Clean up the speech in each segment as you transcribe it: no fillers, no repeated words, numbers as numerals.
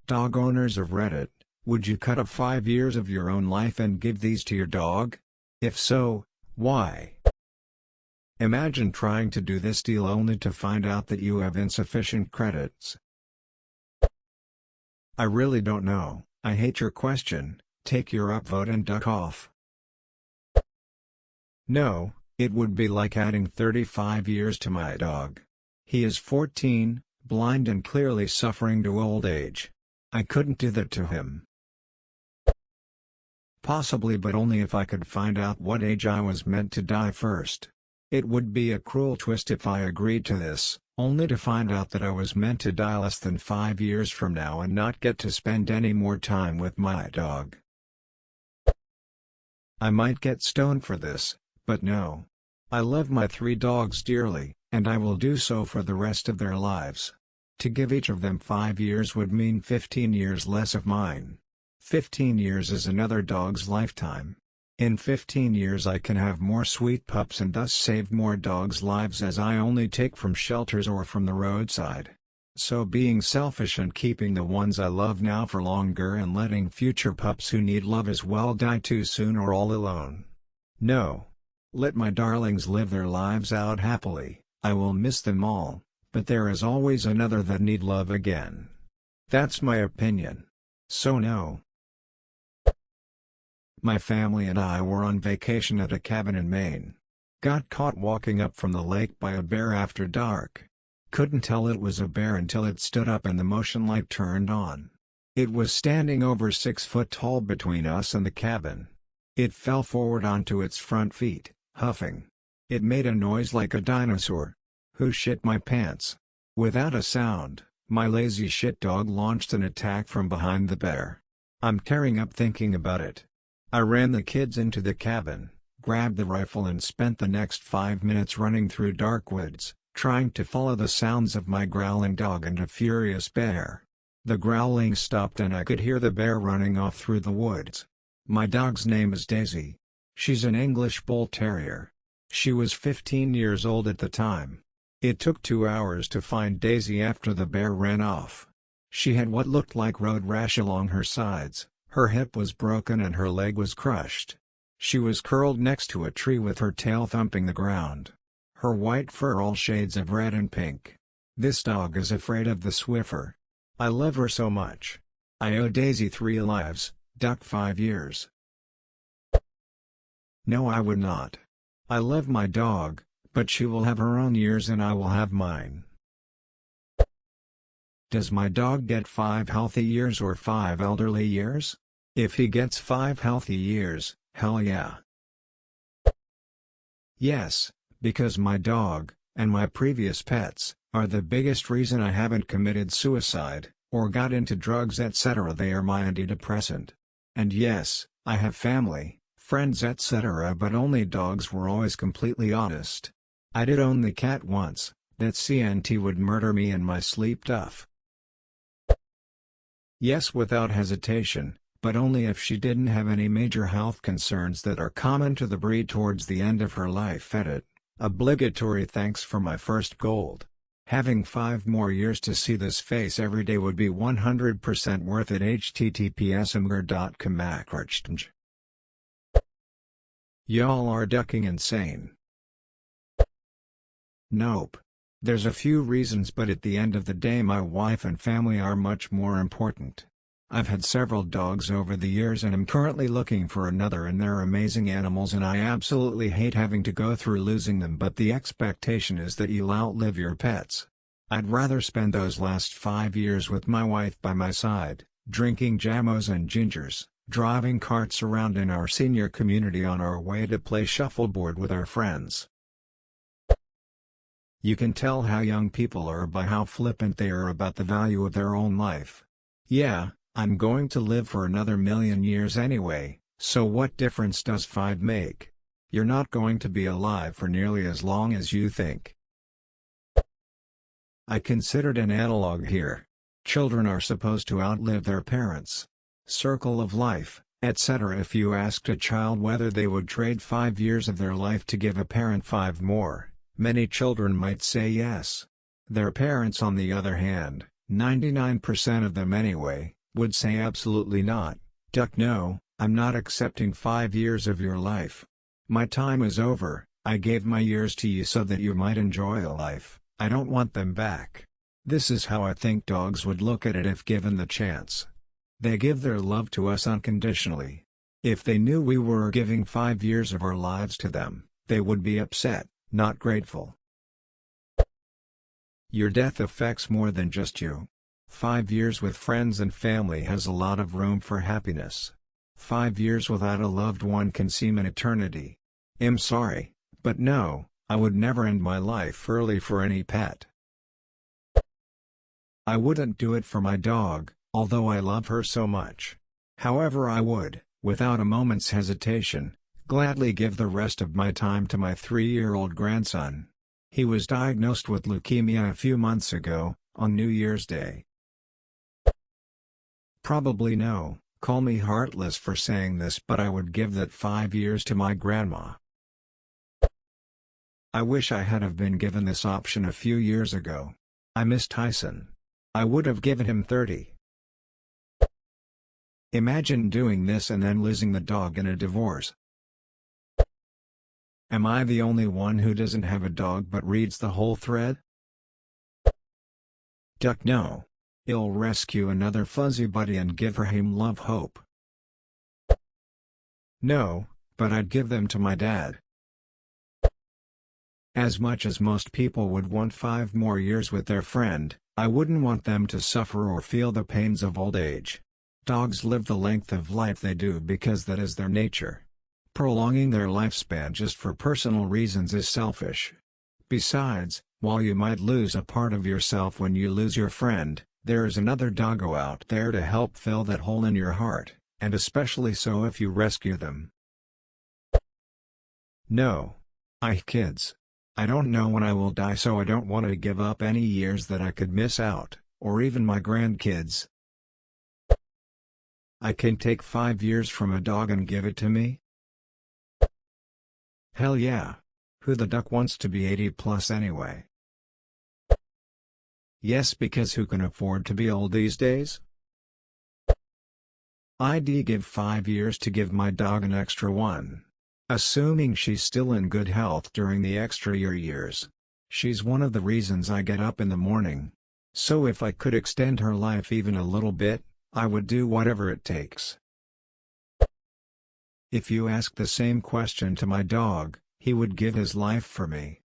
Dog owners of Reddit, would you cut off 5 years of your own life and give these to your dog? If so, why? Imagine trying to do this deal only to find out that you have insufficient credits. I really don't know. I hate your question. Take your upvote and duck off. No, it would be like adding 35 years to my dog. He is 14, blind and clearly suffering to old age. I couldn't do that to him. Possibly, but only if I could find out what age I was meant to die first. It would be a cruel twist if I agreed to this, only to find out that I was meant to die less than 5 years from now and not get to spend any more time with my dog. I might get stoned for this, but no. I love my 3 dogs dearly, and I will do so for the rest of their lives. To give each of them 5 years would mean 15 years less of mine. 15 years is another dog's lifetime. In 15 years I can have more sweet pups and thus save more dogs' lives, as I only take from shelters or from the roadside. So being selfish and keeping the ones I love now for longer and letting future pups who need love as well die too soon or all alone. No. Let my darlings live their lives out happily. I will miss them all, but there is always another that need love again. That's my opinion. So no. My family and I were on vacation at a cabin in Maine. Got caught walking up from the lake by a bear after dark. Couldn't tell it was a bear until it stood up and the motion light turned on. It was standing over 6 foot tall between us and the cabin. It fell forward onto its front feet, huffing. It made a noise like a dinosaur. Who shit my pants? Without a sound, my lazy shit dog launched an attack from behind the bear. I'm tearing up thinking about it. I ran the kids into the cabin, grabbed the rifle and spent the next 5 minutes running through dark woods, trying to follow the sounds of my growling dog and a furious bear. The growling stopped and I could hear the bear running off through the woods. My dog's name is Daisy. She's an English Bull Terrier. She was 15 years old at the time. It took 2 hours to find Daisy after the bear ran off. She had what looked like road rash along her sides. Her hip was broken and her leg was crushed. She was curled next to a tree with her tail thumping the ground. Her white fur all shades of red and pink. This dog is afraid of the Swiffer. I love her so much. I owe Daisy 3 lives, duck 5 years. No, I would not. I love my dog, but she will have her own years and I will have mine. Does my dog get 5 healthy years or 5 elderly years? If he gets 5 healthy years, hell yeah. Yes, because my dog, and my previous pets, are the biggest reason I haven't committed suicide, or got into drugs etc. They are my antidepressant. And yes, I have family, friends etc. but only dogs were always completely honest. I did own the cat once, that CNT would murder me in my sleep tough. Yes, without hesitation, but only if she didn't have any major health concerns that are common to the breed towards the end of her life. Edit. Obligatory thanks for my first gold. Having 5 more years to see this face every day would be 100% worth it. https://imgur.com/. Y'all are ducking insane. Nope. There's a few reasons, but at the end of the day my wife and family are much more important. I've had several dogs over the years and am currently looking for another, and they're amazing animals and I absolutely hate having to go through losing them, but the expectation is that you'll outlive your pets. I'd rather spend those last 5 years with my wife by my side, drinking Jamos and Gingers, driving carts around in our senior community on our way to play shuffleboard with our friends. You can tell how young people are by how flippant they are about the value of their own life. Yeah, I'm going to live for another 1,000,000 years anyway, so what difference does 5 make? You're not going to be alive for nearly as long as you think. I considered an analog here. Children are supposed to outlive their parents. Circle of life, etc. If you asked a child whether they would trade 5 years of their life to give a parent 5 more, many children might say yes. Their parents, on the other hand, 99% of them anyway, Would say absolutely not. Duck, no, I'm not accepting 5 years of your life. My time is over. I gave my years to you so that you might enjoy a life. I don't want them back. This is how I think dogs would look at it if given the chance. They give their love to us unconditionally. If they knew we were giving 5 years of our lives to them, they would be upset, not grateful. Your death affects more than just you. 5 years with friends and family has a lot of room for happiness. 5 years without a loved one can seem an eternity. I'm sorry, but no, I would never end my life early for any pet. I wouldn't do it for my dog, although I love her so much. However, I would, without a moment's hesitation, gladly give the rest of my time to my 3-year-old grandson. He was diagnosed with leukemia a few months ago, on New Year's Day. Probably no, call me heartless for saying this, but I would give that 5 years to my grandma. I wish I had have been given this option a few years ago. I miss Tyson. I would have given him 30. Imagine doing this and then losing the dog in a divorce. Am I the only one who doesn't have a dog but reads the whole thread? Duck, no. I'll rescue another fuzzy buddy and give her love hope. No, but I'd give them to my dad. As much as most people would want 5 more years with their friend, I wouldn't want them to suffer or feel the pains of old age. Dogs live the length of life they do because that is their nature. Prolonging their lifespan just for personal reasons is selfish. Besides, while you might lose a part of yourself when you lose your friend, there is another doggo out there to help fill that hole in your heart, and especially so if you rescue them. No. Kids. I don't know when I will die, so I don't want to give up any years that I could miss out, or even my grandkids. I can take 5 years from a dog and give it to me? Hell yeah. Who the duck wants to be 80 plus anyway? Yes, because who can afford to be old these days? I'd give 5 years to give my dog an extra one. Assuming she's still in good health during the extra years. She's one of the reasons I get up in the morning. So if I could extend her life even a little bit, I would do whatever it takes. If you ask the same question to my dog, he would give his life for me.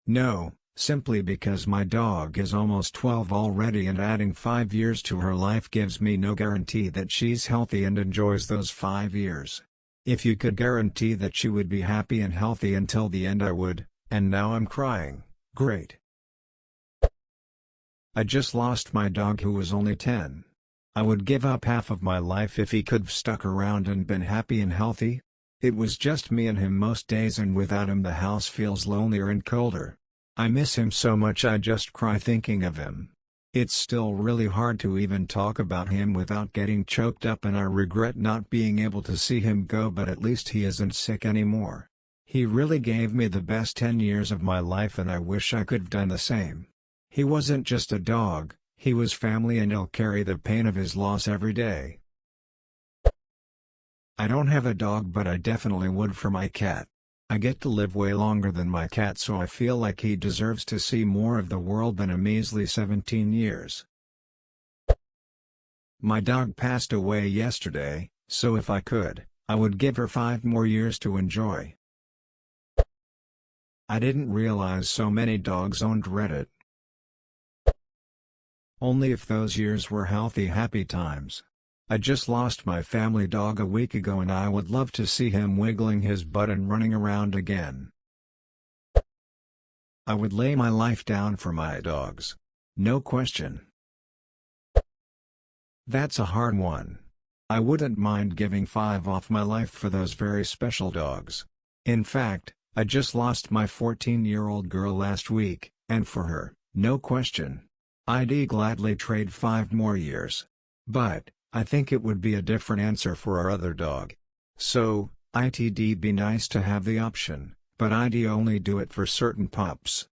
No, simply because my dog is almost 12 already and adding 5 years to her life gives me no guarantee that she's healthy and enjoys those 5 years. If you could guarantee that she would be happy and healthy until the end, I would, and now I'm crying. Great. I just lost my dog who was only 10. I would give up half of my life if he could have stuck around and been happy and healthy. It was just me and him most days, and without him the house feels lonelier and colder. I miss him so much I just cry thinking of him. It's still really hard to even talk about him without getting choked up, and I regret not being able to see him go, but at least he isn't sick anymore. He really gave me the best 10 years of my life, and I wish I could have done the same. He wasn't just a dog, he was family, and I'll carry the pain of his loss every day. I don't have a dog, but I definitely would for my cat. I get to live way longer than my cat, so I feel like he deserves to see more of the world than a measly 17 years. My dog passed away yesterday, so if I could, I would give her 5 more years to enjoy. I didn't realize so many dogs owned Reddit. Only if those years were healthy, happy times. I just lost my family dog a week ago, and I would love to see him wiggling his butt and running around again. I would lay my life down for my dogs. No question. That's a hard one. I wouldn't mind giving 5 off my life for those very special dogs. In fact, I just lost my 14-year-old girl last week, and for her, no question, I'd gladly trade 5 more years. But I think it would be a different answer for our other dog. So, it'd be nice to have the option, but I'd only do it for certain pups.